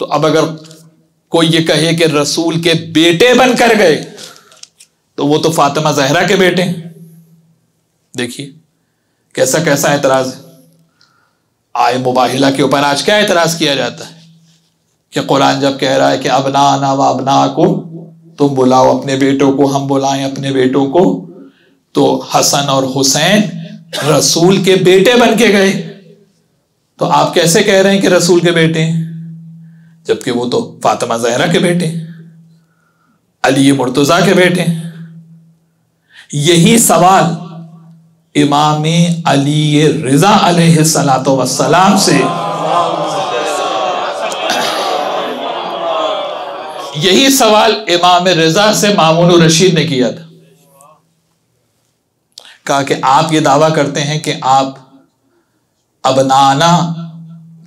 तो अब अगर कोई ये कहे कि रसूल के बेटे बनकर गए तो वो तो फातिमा जहरा के बेटे हैं। देखिए कैसा कैसा एतराज है। आए मुबाहिला के ऊपर आज क्या एतराज किया जाता है कि कुरान जब कह रहा है कि अबनाना व अबनाकुम, तुम बुलाओ अपने बेटों को, हम बुलाएं अपने बेटों को, तो हसन और हुसैन रसूल के बेटे बन के गए। तो आप कैसे कह रहे हैं कि रसूल के बेटे हैं, जबकि वो तो फातिमा जहरा के बेटे, अली मुर्तजा के बेटे। यही सवाल इमाम अली रिजा अलैहिस्सलातो वस्सलाम से, यही सवाल इमाम रिजा से मामून रशीद ने किया था। कहा कि आप ये दावा करते हैं कि आप अबनाना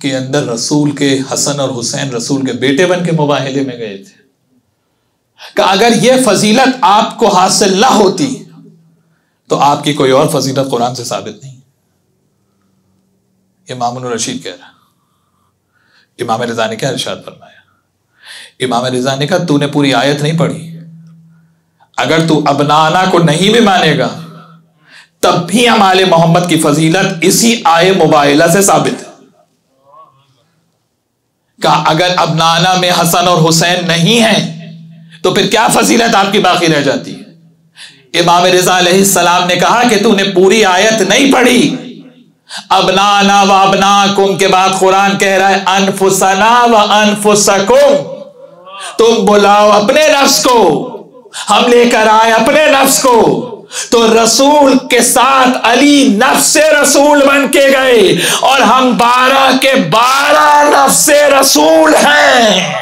के अंदर रसूल के हसन और हुसैन रसूल के बेटे बन के मुबाहिले में गए थे। कहा अगर यह फजीलत आपको हासिल ना होती तो आपकी कोई और फजीलत कुरान से साबित नहीं। इमाम रशीद कह रहा। इमाम रिजा ने क्या इरशाद फरमाया? इमाम रिजा ने कहा तूने पूरी आयत नहीं पढ़ी। अगर तू अबनाना को नहीं भी मानेगा तब भी हमारे मोहम्मद की फजीलत इसी आय मुबाहिला से साबित है। कहा अगर अबनाना में हसन और हुसैन नहीं है तो फिर क्या फजीलत आपकी बाकी रह जाती है? इमाम रिजा अलैहिस्सलाम ने कहा कि तूने पूरी आयत नहीं पढ़ी। अबनाना व अबनाकुम के बाद कुरान कह रहा है अनफुसना व अनफुसकुम, तुम बुलाओ अपने नफ्स को, हम लेकर आए अपने नफ्स को। तो रसूल के साथ अली नफ्स से रसूल बन के गए और हम 12 के 12 नफ्स से रसूल हैं।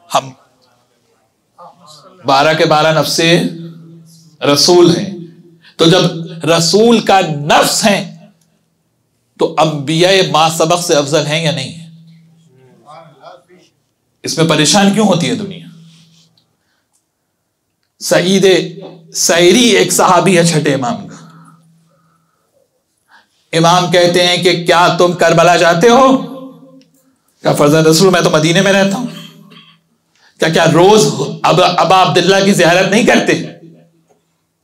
हम 12 के 12 नफ्स से रसूल हैं। तो जब रसूल का नफ्स है तो अंबिया मा सबक से अफजल हैं या नहीं है? इसमें परेशान क्यों होती है दुनिया? सईद सैरी एक सहाबी है छठे इमाम का। इमाम कहते हैं कि क्या तुम करबला जाते हो? क्या फर्जंद रसूल मैं तो मदीने में रहता हूं, क्या रोज अबा अब्दुल्ला की ज़ियारत नहीं करते?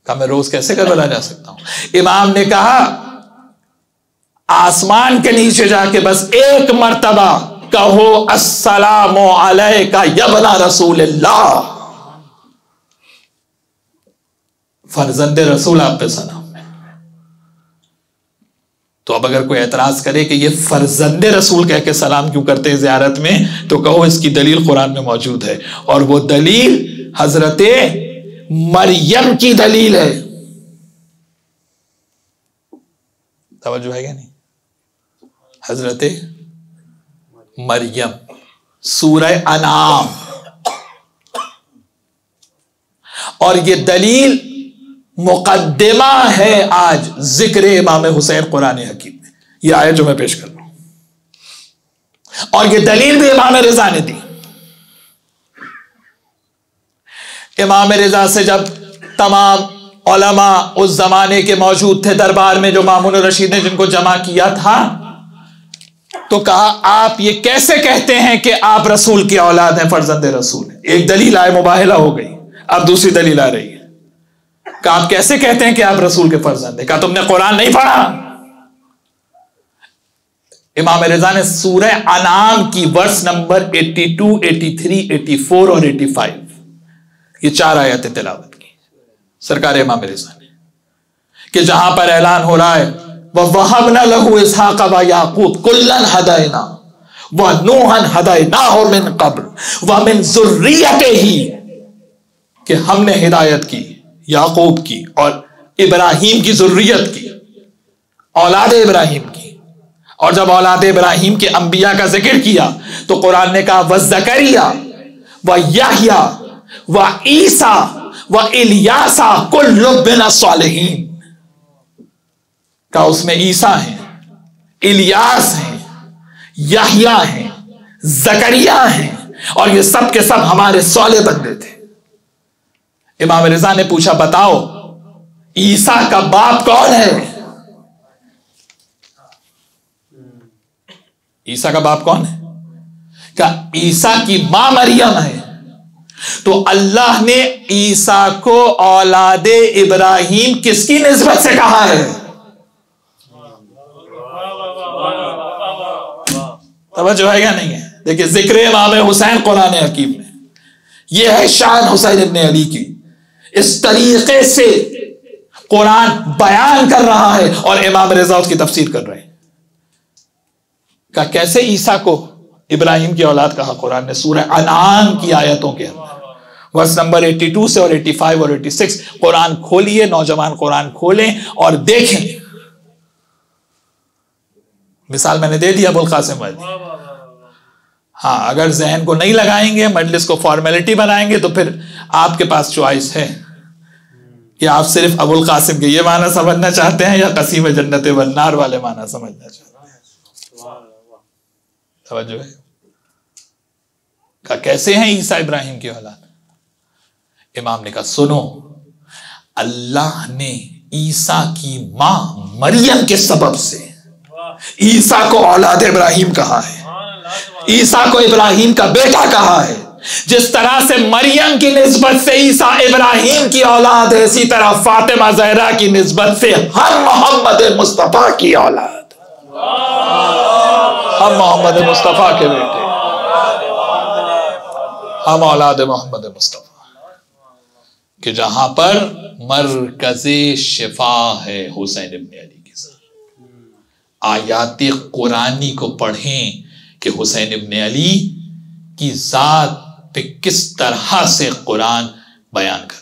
कहा मैं रोज कैसे करबला जा सकता हूं? इमाम ने कहा आसमान के नीचे जाके बस एक मर्तबा कहो अस्सलामु अलैका यबना रसूलल्लाह, फर्जंद रसूल आप पे सलाम है। तो अब अगर कोई एतराज करे कि ये फर्जंद रसूल कह के सलाम क्यों करते हैं ज़ियारत में, तो कहो इसकी दलील कुरान में मौजूद है और वो दलील हजरत मरियम की दलील है। तवज्जो है क्या नहीं? हजरत मरियम, सूरह अनाम। और ये दलील मुकद्दमा है आज जिक्र इमाम हुसैन कुरान हकीम में, ये आयत जो मैं पेश कर रहा हूं। और ये दलील भी इमाम रिजा ने दी। इमाम रिजा से जब तमाम उलमा उस जमाने के मौजूद थे दरबार में, जो मामून रशीद ने जिनको जमा किया था, तो कहा आप ये कैसे कहते हैं कि आप रसूल की औलाद हैं, फर्जंद रसूल हैं? एक दलील आए मुबाहिला हो गई, अब दूसरी दलील आ रही है। कहा आप कैसे कहते हैं कि आप रसूल के फर्जंद हैं? कहा तुमने कुरान नहीं पढ़ा? इमाम रिजा ने सूरह अनाम की वर्स नंबर 82, 83, 84 और 85 ये 4 आयतें तिलावत की सरकार इमाम रिजा ने, कि जहां पर ऐलान हो रहा है वहबना लहू इसहाक व याकूब कुल्लन हदैना व नूहन हदैनाहु मिन क़ब्ल व मिन ज़ुर्रियतिही, कि हमने हिदायत की याकूब की और इब्राहिम की ज़ुर्रियत की, औलाद इब्राहिम की। और जब औलाद इब्राहिम के अंबिया का जिक्र किया तो कुरान ने कहा व ज़करिया व याह्या व ईसा व इलियासा कुल्लुम मिनस सालिहीन। का उसमें ईसा है, इलियास है, याह्या है, ज़करिया है, और ये सब के सब हमारे साले बंदे थे। इमाम रिजा ने पूछा बताओ ईसा का बाप कौन है? ईसा का बाप कौन है? क्या ईसा की मां मरियम है। तो अल्लाह ने ईसा को औलादे इब्राहिम किसकी निस्बत से कहा है? तवज्जो है क्या नहीं है? देखिए जिक्र इमाम हुसैन कुरान हकीम में, यह है शान हुसैन इब्ने अली की। इस तरीके से कुरान बयान कर रहा है और इमाम रज़ा उसकी तफसीर कर रहे हैं। कैसे ईसा को इब्राहिम की औलाद कहा कुरान ने? सूरह अनाम की आयतों के अंदर वर्स नंबर 82 से और 85 और 86 कुरान खोलिए, नौजवान कुरान खोलें और देखें। मिसाल मैंने दे दी अबुल कासिम वाली। हाँ, अगर जहन को नहीं लगाएंगे, मजलिस को फॉर्मेलिटी बनाएंगे, तो फिर आपके पास चॉइस है कि आप सिर्फ अबुल कासिम के ये माना समझना चाहते हैं या कसीम जन्नत वन्नार वाले माना समझना चाहते हैं। समझो है कैसे हैं ईसा इब्राहिम की औलाद? इमाम ने कहा सुनो, अल्लाह ने ईसा की मां मरियम के सबब से ईसा को औलाद इब्राहिम कहा है, ईसा को इब्राहिम का बेटा कहा है। जिस तरह से मरियम की निस्बत से ईसा इब्राहिम की औलाद है, इसी तरह फातिमा ज़हरा की निस्बत से हम मोहम्मद मुस्तफा की औलाद, हम मोहम्मद मुस्तफा के बेटे, हम औलाद मोहम्मद मुस्तफा कि जहां पर मरकज़े शिफा है हुसैन इब्ने अली के साथ। आयात कुरानी को पढ़ें कि हुसैन इब्ने अली की जात पे किस तरह से कुरान बयान कर